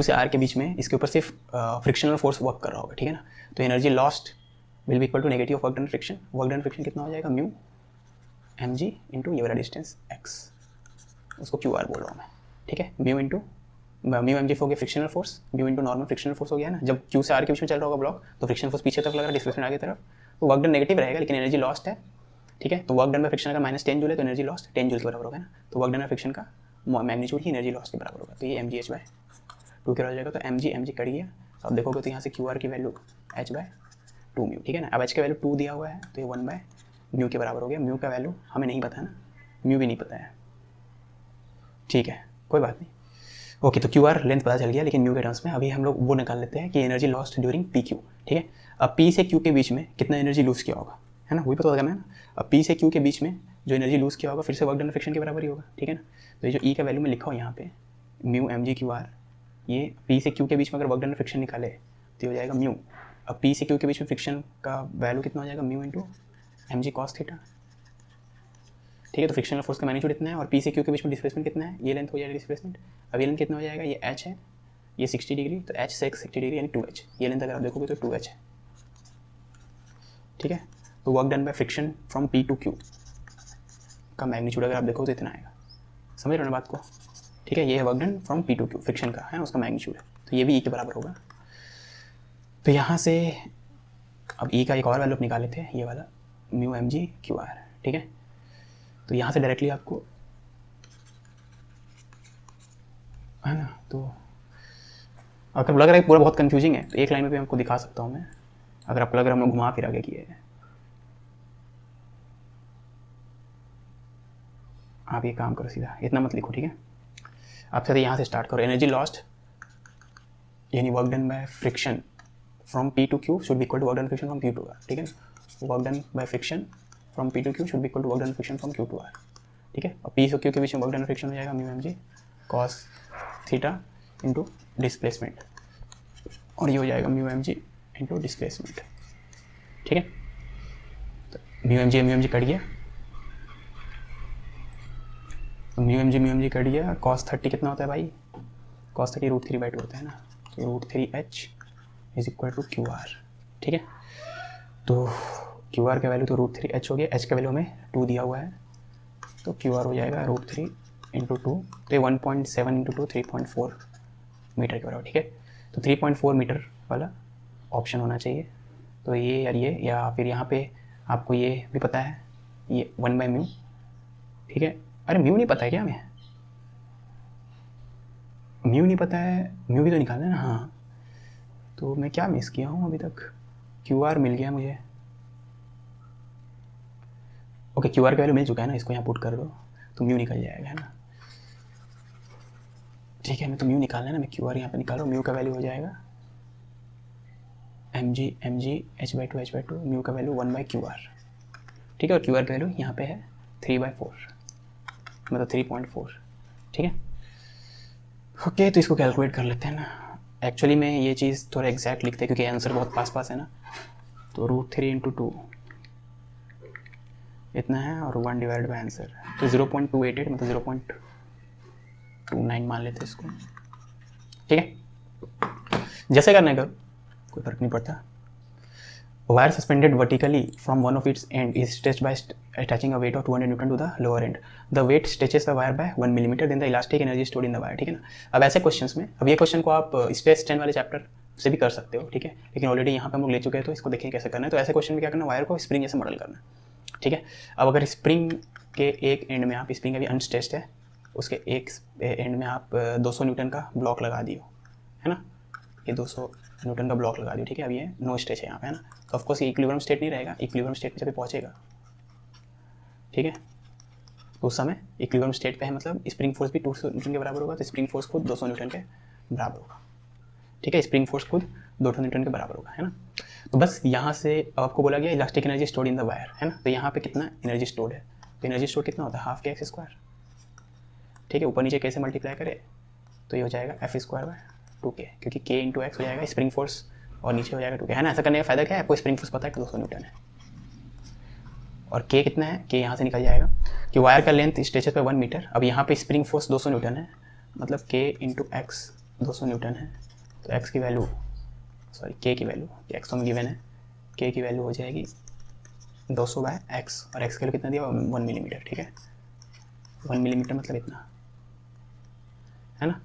से आर के बीच में इसके ऊपर सिर्फ फ्रिक्शनल फोर्स वर्क कर रहा होगा, ठीक है ना। तो energy lost will be equal to negative work done friction, work done friction कितना हो जाएगा, म्यू एम जी इंटू ये वाला डिस्टेंस एक्स, उसको क्यू आर बोल रहा हूँ मैं, ठीक है। म्यू एम जी हो गया frictional force, mu into normal frictional force हो गया ना। जब क्यू से आर के बीच में चल रहा होगा ब्लॉक तो फ्रिक्शन फोर्स पीछे तरफ लग रहा है, डिस्प्लेसमेंट आगे तरफ, तो वर्क डन नेगेटिव रहेगा लेकिन एनर्जी लॉस्ट है, ठीक है। तो वर्क डन बाय फ्रिक्शन का माइनस 10 जूल है, तो एनर्जी लॉस्ट 10 जूल के बराबर होगा ना। तो वर्क डन बाय फ्रिक्शन का मैग्नीट्यूड ही एनर्जी लॉस्ट के बराबर होगा, तो ये M G H by two के हो जाएगा। तो एम जी कट गया, तो अब देखोगे तो यहाँ से क्यू आर की value H by to mu, ठीक है ना। अब एच का वैल्यू टू दिया हुआ है, तो ये वन बाय म्यू के बराबर हो गया। म्यू का वैल्यू हमें नहीं पता है ना, म्यू भी नहीं पता है, ठीक है, कोई बात नहीं। ओके, तो क्यू आर लेंथ पता चल गया, लेकिन म्यू के टर्म्स में अभी हम लोग वो निकाल लेते हैं कि energy lost during P Q, ठीक है। अब पी से क्यू के बीच में कितना एनर्जी लूज़ किया होगा, है ना, वही पता करना है ना। अब पी से क्यू के बीच में जो एनर्जी लूज़ किया होगा फिर से वर्क डन फ्रिक्शन के बराबर ही होगा, ठीक है ना। तो ये जो ई का वैल्यू मैं लिखा हूँ यहाँ पे mu M G Q R, ये पी से क्यू के बीच में अगर वर्क डन फ्रिक्शन निकाले तो हो जाएगा म्यू। अब पी से क्यू के बीच में फ्रिक्शन का वैल्यू कितना हो जाएगा, mu into M G cos theta, ठीक है। तो फ्रिक्शनल फोर्स का मैग्नीट्यूड इतना है, और पी से क्यू के बीच में डिस्प्लेसमेंट कितना है, ये लेंथ हो जाएगा डिस्प्लेसमेंट। अब ये लेंथ कितना हो जाएगा, ये एच है, ये 60 डिग्री, तो एच से 60 डिग्री यानी 2h, ये लेंथ अगर आप देखोगे तो 2h है, ठीक है। तो work done by friction from P to Q का मैग्नीट्यूड अगर आप देखो तो इतना आएगा, समझ रहे हो ना बात को, ठीक है। ये है work done from P to Q friction का है, उसका मैग्नीट्यूड है, तो ये भी ई के बराबर होगा। तो यहाँ से अब ई का एक और वैल्यू निकाले थे, ये वाला mu M G Q R, ठीक है। तो यहाँ से डायरेक्टली आपको, है ना, तो अगर लग रहा है पूरा बहुत कंफ्यूजिंग है तो एक लाइन में भी आपको दिखा सकता हूँ मैं, अगर आपको लग रहा है हम लोग घुमा फिरा के किए हैं। आप ये काम करो, सीधा इतना मत लिखो, ठीक है। आप सीधा यहाँ से स्टार्ट करो, एनर्जी लॉस्ट यानी work done by friction from P to Q should be equal to work done friction from Q to R, ठीक है। Work done by friction from P to Q should be equal to work done friction from Q to R, ठीक है। और P से Q के बीच में work done friction हो जाएगा mu M G cos theta into displacement, और ये हो जाएगा mu M G into displacement, ठीक है। तो म्यू एम जी कट गया, म्यू एम जी कट गया। कॉस 30 कितना होता है भाई, कॉस 30 √3/2 होता है ना, तो √3h is equal to Q R, ठीक है। तो क्यू आर का वैल्यू तो √3h हो गया, h का वैल्यू हमें 2 दिया हुआ है, तो क्यू आर हो जाएगा √3 इंटू 2, तो 1.7 इंटू 2 3.4 मीटर के बराबर, ठीक है। तो 3.4 मीटर वाला ऑप्शन होना चाहिए, तो ये यार ये, या फिर यहाँ पे आपको ये भी पता है, ये 1/μ, ठीक है। अरे म्यू नहीं पता है क्या, हमें म्यू नहीं पता है, म्यू भी तो निकालना है ना, हाँ। तो मैं क्या मिस किया हूँ अभी तक, क्यू आर मिल गया मुझे, ओके क्यू आर का वैल्यू मिल चुका है ना, इसको यहाँ पुट कर दो तो म्यू निकल जाएगा, है ना, ठीक है। मैं तो म्यू निकालना है ना, मैं क्यू आर यहाँ पे निकाल रहा हूँ, म्यू का वैल्यू हो जाएगा एम जी h/2 म्यू का वैल्यू 1/QR, ठीक है। और क्यू आर का वैल्यू यहाँ पे है 3/4, मतलब 3.4, ठीक है। ओके, तो इसको कैलकुलेट कर लेते हैं ना। एक्चुअली में ये चीज़ थोड़ा एग्जैक्ट लिखते हैं क्योंकि आंसर बहुत पास है ना, तो √3 इंटू 2 इतना है, और 1 डिवाइड बाई आंसर, तो 0.288 मतलब 0.29 मान लेते हैं इसको, ठीक है। जैसे करना है करो, कोई फर्क नहीं पड़ता। Wire suspended vertically from one of its end is stretched by attaching a weight of 200 newton to the lower end, the weight stretches the wire by 1 millimetre, then the elastic energy stored in the wire, ठीक है ना। अब ऐसे questions में, अब ये question को आप स्ट्रेस 10 वाले चैप्टर से भी कर सकते हो, ठीक है, लेकिन ऑलरेडी यहाँ पे हम लोग ले चुके हैं तो इसको देखिए कैसे करना है। तो ऐसे क्वेश्चन में क्या करना है, वायर को स्प्रिंग जैसे मॉडल करना है, ठीक है। अब अगर स्प्रिंग के एक एंड में आप, स्प्रिंग अभी अनस्ट्रेच्ड है, उसके एक एंड में आप 200 न्यूटन का ब्लॉक लगा दियो, है ना, ये 200 न्यूटन का ब्लॉक लगा दियो, ठीक है। अब ये नो स्ट्रेच है यहाँ पे, है ना, तो ऑफकोर्स ये इक्विलिब्रियम स्टेट नहीं रहेगा, इक्विलिब्रियम स्टेट पे जब पहुँचेगा, ठीक है, तो उस समय इक्विलिब्रियम स्टेट पे है, मतलब स्प्रिंग फोर्स भी 200 न्यूटन के बराबर होगा, तो स्प्रिंग फोर्स खुद 200 न्यूटन के बराबर होगा, ठीक है, स्प्रिंग फोर्स खुद 200 न्यूटन के बराबर होगा, है ना। तो बस यहाँ से अब आपको बोला गया elastic energy stored in the wire, है ना, तो यहाँ पे कितना एनर्जी स्टोर्ड है, तो एनर्जी स्टोर कितना होता है, हाफ के एक्स स्क्वायर, ठीक है, ऊपर नीचे कैसे मल्टीप्लाई करे, तो ये हो जाएगा एफ स्क्वायर बाय 2k, क्योंकि k इंटू एक्स हो जाएगा स्प्रिंग फोर्स और नीचे हो जाएगा 2k, है ना। ऐसा करने का फायदा क्या है, आपको स्प्रिंग फोर्स पता है कि 200 न्यूटन है और k कितना है, k यहाँ से निकल जाएगा कि वायर का लेंथ स्ट्रेचेस पे 1 मीटर। अब यहाँ पे स्प्रिंग फोर्स 200 न्यूटन है, मतलब k इंटू एक्स 200 न्यूटन है, तो x की वैल्यू, सॉरी k की वैल्यू, x तो गिवन है, k की वैल्यू हो जाएगी 200 बाय x, और x की वैल्यू कितना दिया, 1 मिलीमीटर, ठीक है, 1 मिलीमीटर मतलब इतना, है ना।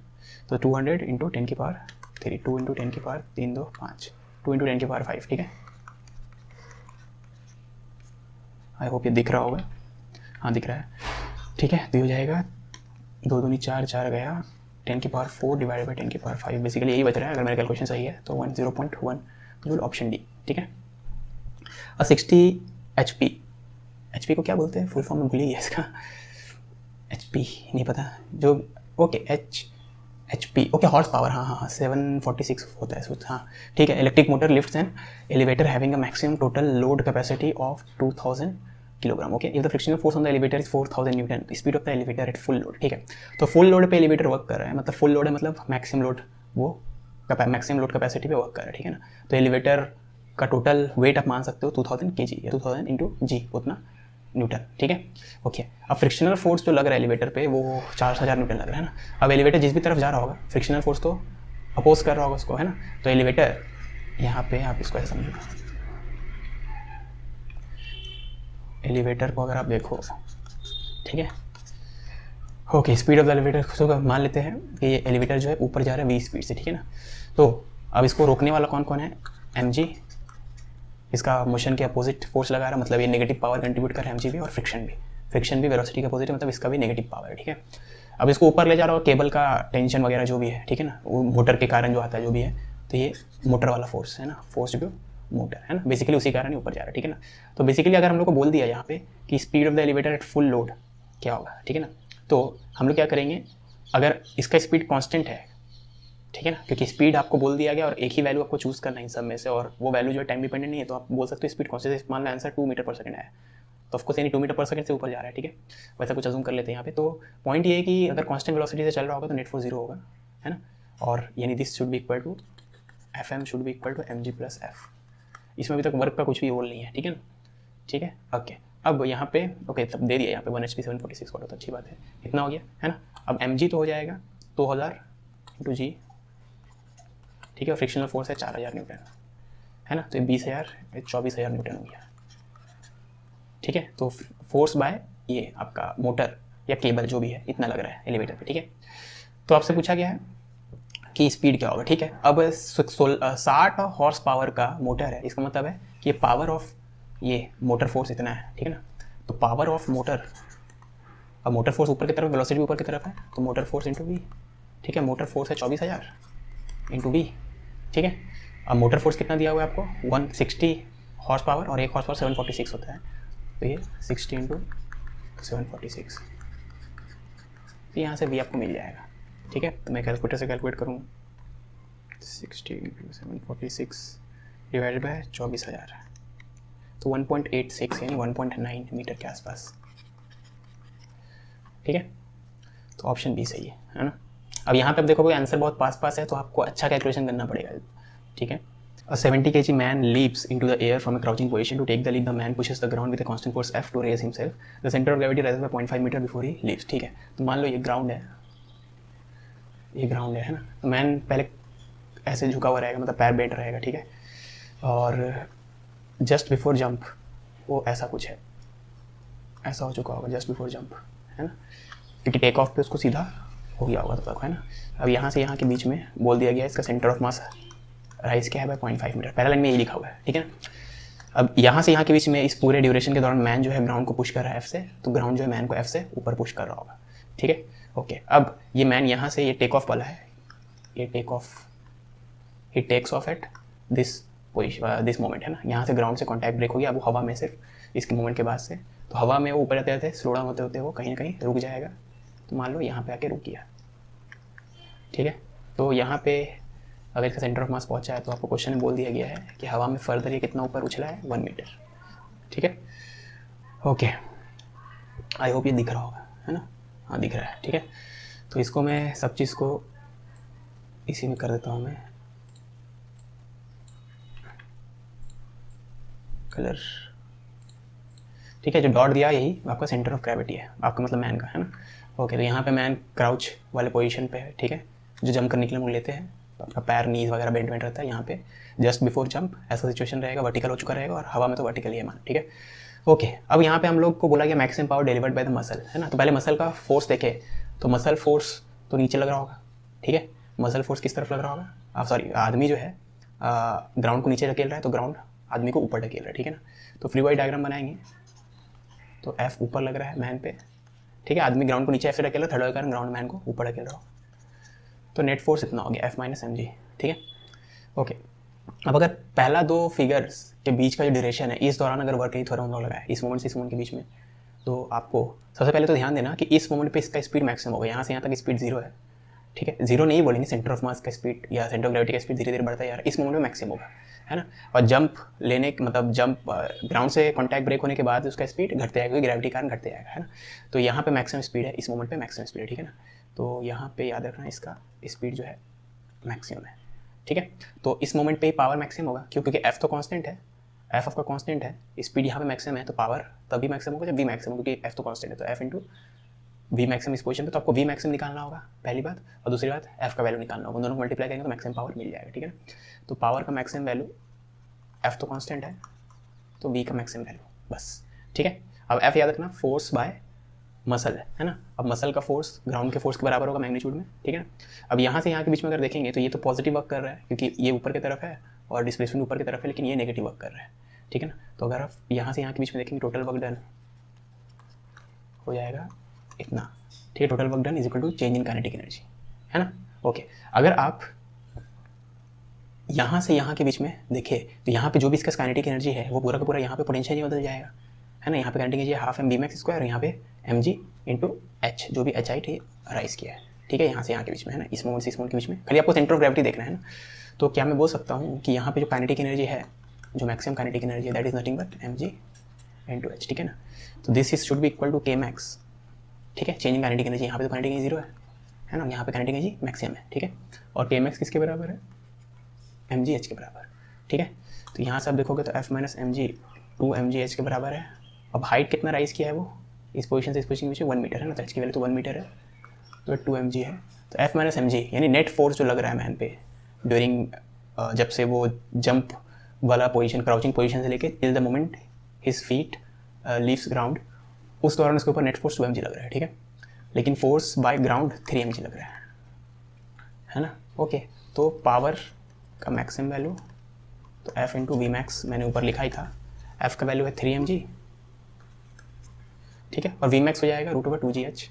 तो 200 इंटू 10 की पावर 3, 2 इंटू 10 की पावर 3 2 5, 2 इंटू 10 की पावर 5, ठीक है। आई होप ये दिख रहा होगा, हाँ दिख रहा है, ठीक है। तो ये हो जाएगा 2 दूनी 4, 4 गया, 10 की पावर 4 डिवाइड बाई 10 की पावर 5, बेसिकली यही बच रहा है अगर मेरा कैलकुलेशन सही है, तो 0.1 जूल, ऑप्शन डी, ठीक है। और 60 HP, HP को क्या बोलते हैं, फुल फॉर्म में भूल ही है इसका, HP नहीं पता, जो okay HP okay, horse power, हाँ 746 होता है सूत्र, हाँ ठीक है। Electric motor lifts an elevator having a maximum total load capacity of 2000 kilogram, okay, if the frictional force on the elevator is 4000 Newton, speed of the elevator at full load, ठीक है। तो फुल लोड पे elevator work कर रहा है, मतलब full load है मतलब मैक्सिमम लोड, वो मैक्सिमम लोड कैपेसिटी पे वर्क कर रहा है, ठीक है ना। तो एलिवेटर का टोटल वेट आप मान सकते हो 2000 kg या 2000 इंटू जी, उतना न्यूटन, ठीक है, ओके। अब फ्रिक्शनल फोर्स जो लग रहा है एलिवेटर पे वो 4000 न्यूटन लग रहा है ना। अब एलिवेटर जिस भी तरफ जा रहा होगा फ्रिक्शनल फोर्स तो अपोज कर रहा होगा उसको, है ना। तो एलिवेटर यहाँ पे आप इसको ऐसा समझो, एलिवेटर को अगर आप देखो, ठीक है, okay, speed of the elevator तो मान लेते हैं कि ये एलिवेटर जो है ऊपर जा रहा है v स्पीड से, ठीक है ना। तो अब इसको रोकने वाला कौन कौन है, mg, इसका मोशन के अपोजिट फोर्स लगा रहा है, मतलब ये नेगेटिव पावर कंट्रीब्यूट कर रहा है mg भी, और फ्रिक्शन भी वेलोसिटी के अपोजिट है, मतलब इसका भी नेगेटिव पावर है, ठीक है। अब इसको ऊपर ले जा रहा हो, केबल का टेंशन वगैरह जो भी है, ठीक है ना, वो मोटर के कारण जो आता है जो भी है, तो ये मोटर वाला फोर्स है ना, फोर्स जो मोटर है ना, बेसिकली उसी कारण ही ऊपर जा रहा है, ठीक है ना। तो बेसिकली अगर हम लोग को बोल दिया यहाँ पे कि speed of the elevator at full load क्या होगा, ठीक है ना, तो हम लोग क्या करेंगे, अगर इसका स्पीड कांस्टेंट है, ठीक है ना, क्योंकि स्पीड आपको बोल दिया गया और एक ही वैल्यू आपको चूज करना है इन सब में से, और वो वैल्यू जो है टाइम डिपेंडेंट नहीं है, तो आप बोल सकते हो स्पीड कांस्टेंट, मान लो आंसर 2 मीटर पर सेकंड आया, तो ऑफकोर्स यानी 2 मीटर पर सेकंड से ऊपर जा रहा है, ठीक है, वैसा कुछ अजूम कर लेते हैं यहाँ पे। तो पॉइंट ये है कि अगर कांस्टेंट वेलोसिटी से चल रहा होगा तो नेट फोर्स 0 होगा, है ना, और यानी this should be equal to FM should be equal to mg plus f, इसमें अभी तक वर्क का कुछ भी रोल नहीं है, ठीक है ना, ठीक है, ओके। अब यहाँ पे ओके तब दे दिया यहाँ पे 1 HP 746 वाट, तो अच्छी बात है, इतना हो गया, है ना। अब mg तो हो जाएगा 2000 इंटू जी, ठीक है, फ्रिक्शनल फोर्स है 4000 न्यूटन, है ना, तो 20000 24,000 न्यूटन हो गया, ठीक है। तो फोर्स बाय ये आपका मोटर या केबल जो भी है इतना लग रहा है एलिवेटर पे, ठीक है। तो आपसे पूछा गया है कि स्पीड क्या होगा, ठीक है। अब 60 हॉर्स पावर का मोटर है, इसका मतलब है कि पावर ऑफ ये मोटर फोर्स इतना है, ठीक है ना। तो पावर ऑफ मोटर, अब मोटर फोर्स ऊपर की तरफ, वेलोसिटी ऊपर की तरफ है, तो मोटर फोर्स इंटू वी, ठीक है, मोटर फोर्स है 24,000 इंटू वी, ठीक है। अब मोटर फोर्स कितना दिया हुआ है आपको, 160 हॉर्स पावर, और एक हॉर्स पावर 746 होता है, तो ये 60 इंटू 746, तो यहाँ से वी आपको मिल जाएगा, ठीक है। तो मैं कैलकुलेटर से कैलकुलेट करूँ, 60 इंटू 746 डिवाइडेड बाय 24,000, तो 1.86 यानी 1.9 मीटर के आसपास, ठीक है। तो ऑप्शन बी सही है ना। अब यहाँ पे आप देखोगे आंसर बहुत पास है, तो आपको अच्छा कैलकुलेशन करना पड़ेगा, ठीक है। A 70 kg man leaps into the air from a crouching position. To take the leap, the man pushes the ground with a constant force F to raise himself. The center of gravity rises by 0.5 meter before he leaps. ठीक है, तो मान लो ये ground है, ये ground है ना। तो मैन पहले ऐसे झुका हुआ रहेगा, मतलब पैर बेट रहेगा, ठीक है, और जस्ट बिफोर जंप वो ऐसा कुछ है, ऐसा हो चुका होगा जस्ट बिफोर जंप, है ना, क्योंकि टेक ऑफ पे उसको सीधा हो गया होगा तब तक, है ना। अब यहाँ से यहाँ के बीच में बोल दिया गया इसका सेंटर ऑफ मास राइज क्या है बाय 0.5 मीटर, पहला लाइन में यही लिखा हुआ है, ठीक है ना। अब यहाँ से यहाँ के बीच में इस पूरे ड्यूरेशन के दौरान मैन जो है ग्राउंड को पुश कर रहा है एफ से, तो ग्राउंड जो है मैन को एफ से ऊपर पुश कर रहा होगा, ठीक है। ओके, अब ये मैन यहाँ से ये टेक ऑफ वाला है, ये take off, he takes off at this this moment, है ना। यहाँ से ग्राउंड से कॉन्टैक्ट ब्रेक हो गया, अब वो हवा में सिर्फ इसके मोमेंट के बाद से, तो हवा में वो ऊपर जाते जाते स्लो डाउन होते होते वो कहीं ना कहीं रुक जाएगा, तो मान लो यहाँ पे आके रुक गया, ठीक है। तो यहाँ पे अगर इसका सेंटर ऑफ मास पहुँचा है तो आपको क्वेश्चन में बोल दिया गया है कि हवा में फर्दर ये कितना ऊपर उछला है 1 मीटर, ठीक है। ओके, आई होप ये दिख रहा होगा, है ना, हाँ दिख रहा है, ठीक है। तो इसको मैं सब चीज़ को इसी में कर देता हूँ मैं कलर, ठीक है। जो डॉट दिया यही आपका सेंटर ऑफ ग्रेविटी है, आपका मतलब मैन का, है ना। ओके, तो यहाँ पे मैन क्राउच वाले पोजीशन पे है, ठीक है, जो जंप करने के लिए हम लेते हैं, तो आपका पैर नीज वगैरह बेंड रहता है यहाँ पे जस्ट बिफोर जंप, ऐसा सिचुएशन रहेगा, वर्टिकल हो चुका रहेगा और हवा में तो वर्टिकल ही है मान, ठीक है। ओके, अब यहाँ पे हम लोग को बोला गया maximum power delivered by the muscle, है ना। तो पहले मसल का फोर्स देखे, तो मसल फोर्स तो नीचे लग रहा होगा, ठीक है। मसल फोर्स किस तरफ लग रहा होगा, आप सॉरी आदमी जो है ग्राउंड को नीचे ढकेल रहा है, तो ग्राउंड आदमी को ऊपर ढकेल रहा है, ठीक है ना। तो फ्री बॉडी डायग्राम बनाएंगे, तो एफ ऊपर लग रहा है मैन पे, ठीक है, आदमी ग्राउंड को नीचे एफ से ढकेल रहा है, थर्ड वाले कारण ग्राउंड मैन को ऊपर ढकेल रहा हो, तो नेट फोर्स इतना हो गया एफ माइनस एम जी, ठीक है। ओके, अब अगर पहला दो फिगर्स के बीच का जो ड्यूरेशन है, इस दौरान अगर वर्क ही थोड़ा हम लोग लगाए इस मोमेंट से इस मोमेंट के बीच में, तो आपको सबसे पहले तो ध्यान देना कि इस मोमेंट पे इसका स्पीड मैक्सिमम होगा, यहाँ से यहाँ तक स्पीड 0 है, ठीक है। 0 नहीं बोलेंगे, सेंटर ऑफ मास का स्पीड या सेंटर ऑफ ग्रेविटी का स्पीड धीरे धीरे बढ़ता है यार, इस मोमेंट में मैक्सिमम होगा, है ना। और जंप लेने मतलब जंप ग्राउंड से कॉन्टैक्ट ब्रेक होने के बाद उसका स्पीड घटते जाएगा, ग्रेविटी कारण घटते जाएगा, है ना। तो यहाँ पे मैक्सिमम स्पीड है, इस मोमेंट पे मैक्सिमम स्पीड है, ठीक है ना। तो यहाँ पे याद रखना इसका स्पीड जो है मैक्सिमम है, ठीक है। तो इस मोमेंट पे ही पावर मैक्सिमम होगा, क्यों, क्योंकि एफ तो कांस्टेंट है, एफ आपका कांस्टेंट है, स्पीड यहाँ पे मैक्सिमम है, तो पावर तभी मैक्सिमम होगा जब वी मैक्सिमम, क्योंकि एफ तो कांस्टेंट है, तो एफ इंटू वी मैक्सिमम इस पोजीशन पे, तो आपको वी मैक्सिमम निकालना होगा पहली बात, और दूसरी बात एफ का वैल्यू निकालना होगा, दोनों को मल्टीप्लाई करेंगे तो मैक्सिमम पावर मिल जाएगा, ठीक है। तो पावर का मैक्सिमम वैल्यू, एफ तो कांस्टेंट है तो वी का मैक्सिमम वैल्यू, बस, ठीक है। अब एफ याद रखना फोर्स बाय मसल है ना। अब मसल का फोर्स ग्राउंड के फोर्स के बराबर होगा मैग्नीट्यूड में, ठीक है ना। अब यहाँ से यहाँ के बीच में अगर देखेंगे तो ये तो पॉजिटिव वर्क कर रहा है, क्योंकि ये ऊपर की तरफ है और डिस्प्लेसमेंट ऊपर की तरफ है, लेकिन ये नेगेटिव वर्क कर रहा है, ठीक है ना। तो अगर आप यहाँ से यहाँ के बीच में देखेंगे टोटल वर्क डन हो जाएगा इतना, ठीक है। Total work done is equal to change in kinetic energy, है ना। ओके, अगर आप यहाँ से यहाँ के बीच में देखें तो यहाँ पे जो भी इसका काइनेटिक एनर्जी है वो पूरा का पूरा यहाँ पे पोटेंशियल बदल जाएगा, है ना। यहाँ पे kinetic energy half M V max square, यहाँ पे एम जी इंटू एच, जो भी एच आई टी राइज किया है, ठीक है, यहाँ से यहाँ के बीच में, है ना, इस मोमेंट से इस मोमेंट के बीच में, खाली आपको सेंटर ऑफ ग्रेविटी देखना है ना। तो क्या मैं बोल सकता हूँ कि यहाँ पे जो काइनेटिक एनर्जी है, जो मैक्सिमम काइनेटिक एनर्जी है, that is nothing but M G into H, ठीक है ना। तो this is should be equal to K max, ठीक है। चेंज इन काइनेटिक एनर्जी, यहाँ पे तो काइनेटिक एनर्जी 0 है ना, यहाँ पे काइनेटिक एनर्जी मैक्सिमम है, ठीक है। और के मैक्स किसके बराबर है, एम जी एच के बराबर, ठीक है। तो यहाँ से आप देखोगे तो F minus M G 2 M G H के बराबर है। अब हाइट कितना राइज किया है वो, इस पोजीशन से इस पोजीशन के बीच में 1 मीटर है ना, तो एच की वैल्यू तो 1 मीटर है, तो 2 एम जी है। तो एफ माइनस एम जी यानी नेट फोर्स जो लग रहा है मैन पे ड्यूरिंग जब से वो जंप वाला पोजीशन, क्राउचिंग पोजीशन से लेके till the moment his feet leaves ground, उस दौरान उसके ऊपर नेट फोर्स 2 एम जी लग रहा है, ठीक है। लेकिन force by ground 3 M G लग रहा है ना। ओके, तो पावर का मैक्सिमम वैल्यू तो एफ इंटू वी मैक्स मैंने ऊपर लिखा ही था, एफ का वैल्यू है 3 एम जी, ठीक है। और वी मैक्स हो जाएगा √2 GH,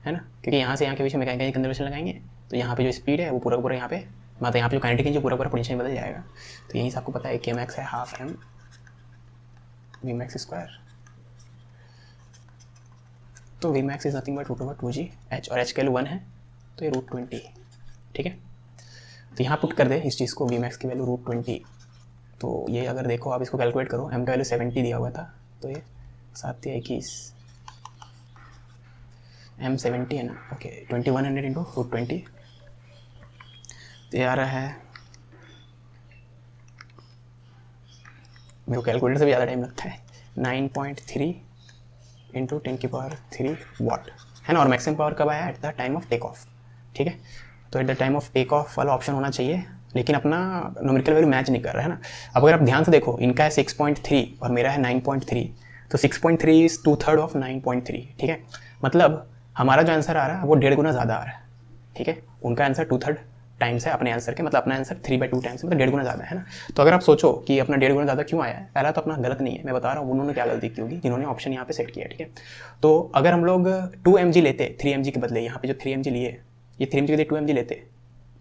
है ना, क्योंकि यहाँ से यहाँ के बीच में मैकेनिकल कंजर्वेशन लगाएंगे तो यहाँ पे जो स्पीड है वो पूरा पूरा यहाँ पे, मतलब यहाँ पे जो काइनेटिक है जो पूरा पूरा पोटेंशियल बदल जाएगा। तो यहीं से आपको पता है के मैक्स है half m v max square, तो v max is nothing but √2 GH, और एच के वैल्यू 1 है तो ये √20, ठीक है। तो यहाँ पुट कर दे इस चीज़ को, वी मैक्स की वैल्यू √20, तो ये अगर देखो आप इसको कैलकुलेट करो, एम का वैल्यू 70 दिया हुआ था, तो ये 7 या 21 एम 70 है ना। ओके, 2100 इंटू √20, तो ये आ रहा है, मेरे को कैलकुलेटर से भी ज़्यादा टाइम लगता है, 9.3 इंटू 10⁻³ वाट, है ना। और मैक्सिमम पावर कब आया, at the time of take off, ठीक है। तो at the time of take off वाला ऑप्शन होना चाहिए, लेकिन अपना न्यूमेरिकल वैल्यू मैच नहीं कर रहा है ना। अब अगर आप ध्यान से देखो, इनका है 6.3 और मेरा है 9.3, तो 6.3 इज 2/3 ऑफ 9.3, ठीक है। मतलब हमारा जो आंसर आ रहा है वो 1.5 गुना ज़्यादा आ रहा है, ठीक है। उनका आंसर 2/3 टाइम्स है अपने आंसर के, मतलब अपना आंसर 3/2 टाइम्स, मतलब 1.5 गुना ज़्यादा है ना। तो अगर आप सोचो कि अपना 1.5 गुना ज़्यादा क्यों आया है, पहला तो अपना गलत नहीं है, मैं बता रहा हूँ उन्होंने क्या गलती की होगी जिन्होंने ऑप्शन यहाँ पे सेट किया है, ठीक है। तो अगर हम लोग 2 mg लेते 3 mg के बदले, यहाँ पे जो 3 mg लिए, ये 3 mg के बदले 2 mg लेते,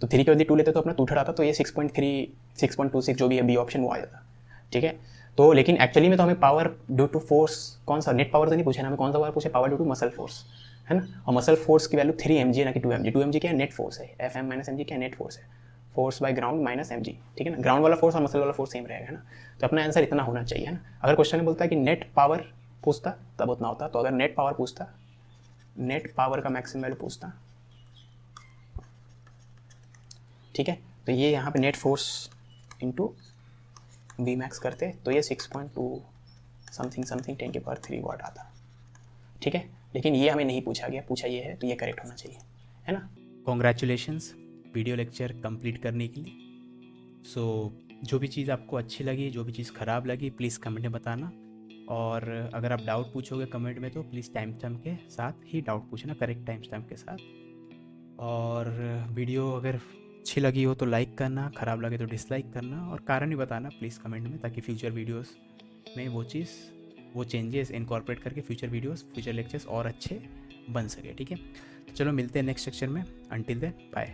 तो 3 के बदले 2 लेते तो अपना 2/3 आता, तो ये 6.3 6.26 जो भी है बी ऑप्शन वो आ जाता, ठीक है। तो लेकिन एक्चुअली में तो हमें पावर ड्यू टू फोर्स, कौन सा नेट पावर तो नहीं पूछा ना हमें, कौन सा पावर पूछे, power due to muscle force, है ना। और मसल फोर्स की वैल्यू 3 mg है ना कि 2 mg। 2 mg क्या है, नेट फोर्स है, एफ एम माइनस mg क्या है, नेट फोर्स है, force by ground minus mg, ठीक है ना। ग्राउंड वाला फोर्स और मसल वाला फोर्स सेम रहेगा, है ना। तो अपना आंसर इतना होना चाहिए, है ना। अगर क्वेश्चन में बोलता है कि नेट पावर पूछता तब उतना होता, तो अगर नेट पावर पूछता, नेट पावर का मैक्सिमम वैल्यू पूछता, ठीक है, तो ये यहाँ पे net force into V max करते तो ये 6.2 समथिंग समथिंग 10⁻³ वाट आता, ठीक है। लेकिन ये हमें नहीं पूछा गया, पूछा ये है, तो ये करेक्ट होना चाहिए, है ना। कॉन्ग्रेचुलेशंस वीडियो लेक्चर कंप्लीट करने के लिए। सो जो भी चीज़ आपको अच्छी लगी, जो भी चीज़ ख़राब लगी, प्लीज़ कमेंट में बताना। और अगर आप डाउट पूछोगे कमेंट में तो प्लीज़ टाइम स्टैम्प के साथ ही डाउट पूछना, करेक्ट टाइम स्टैम्प के साथ। और वीडियो अगर अच्छी लगी हो तो लाइक करना, ख़राब लगे तो डिसलाइक करना, और कारण भी बताना प्लीज़ कमेंट में, ताकि फ्यूचर वीडियोस में वो चेंजेस इनकॉर्पोरेट करके फ्यूचर वीडियोस, फ्यूचर लेक्चर्स और अच्छे बन सके, ठीक है। तो चलो मिलते हैं नेक्स्ट सेक्शन में, अंटिल देन बाय।